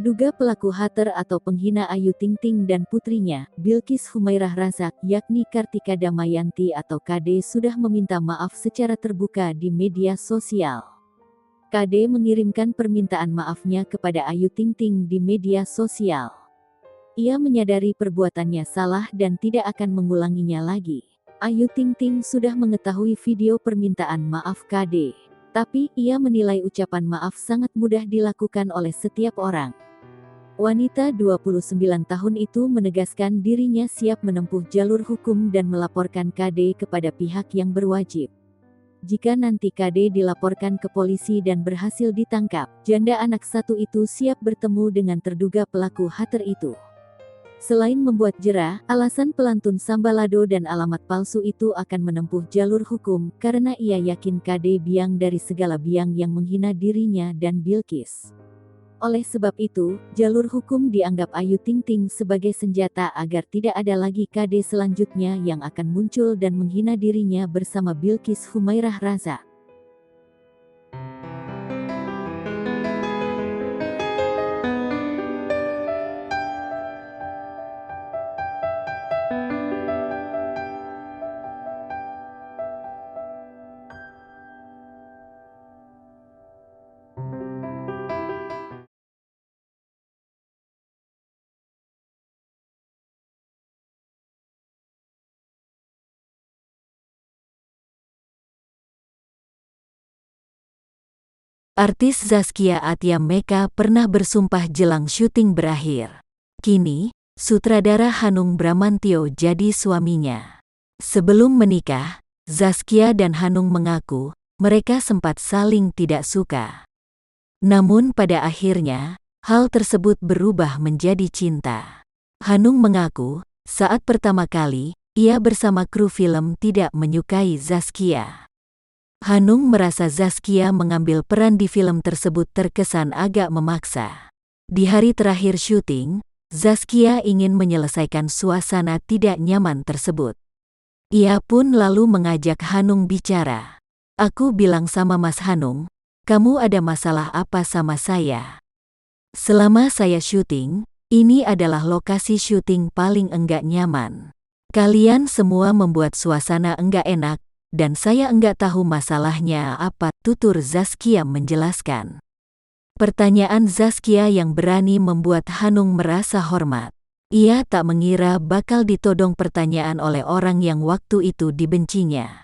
Terduga pelaku hater atau penghina Ayu Ting Ting dan putrinya, Bilqis Humairah Razak, yakni Kartika Damayanti atau KD, sudah meminta maaf secara terbuka di media sosial. KD mengirimkan permintaan maafnya kepada Ayu Ting Ting di media sosial. Ia menyadari perbuatannya salah dan tidak akan mengulanginya lagi. Ayu Ting Ting sudah mengetahui video permintaan maaf KD. Tapi, ia menilai ucapan maaf sangat mudah dilakukan oleh setiap orang. Wanita 29 tahun itu menegaskan dirinya siap menempuh jalur hukum dan melaporkan KD kepada pihak yang berwajib. Jika nanti KD dilaporkan ke polisi dan berhasil ditangkap, janda anak satu itu siap bertemu dengan terduga pelaku hater itu. Selain membuat jera, alasan pelantun Sambalado dan alamat palsu itu akan menempuh jalur hukum, karena ia yakin KD biang dari segala biang yang menghina dirinya dan Bilqis. Oleh sebab itu, jalur hukum dianggap Ayu Ting Ting sebagai senjata agar tidak ada lagi KD selanjutnya yang akan muncul dan menghina dirinya bersama Bilqis Humairah Razak. Artis Zaskia Atia Meka pernah bersumpah jelang syuting berakhir. Kini, sutradara Hanung Bramantyo jadi suaminya. Sebelum menikah, Zaskia dan Hanung mengaku mereka sempat saling tidak suka. Namun pada akhirnya, hal tersebut berubah menjadi cinta. Hanung mengaku, saat pertama kali, ia bersama kru film tidak menyukai Zaskia. Hanung merasa Zaskia mengambil peran di film tersebut terkesan agak memaksa. Di hari terakhir syuting, Zaskia ingin menyelesaikan suasana tidak nyaman tersebut. Ia pun lalu mengajak Hanung bicara. "Aku bilang sama Mas Hanung, kamu ada masalah apa sama saya? Selama saya syuting, ini adalah lokasi syuting paling enggak nyaman. Kalian semua membuat suasana enggak enak, dan saya enggak tahu masalahnya apa," tutur Zaskia menjelaskan. Pertanyaan Zaskia yang berani membuat Hanung merasa hormat. Ia tak mengira bakal ditodong pertanyaan oleh orang yang waktu itu dibencinya.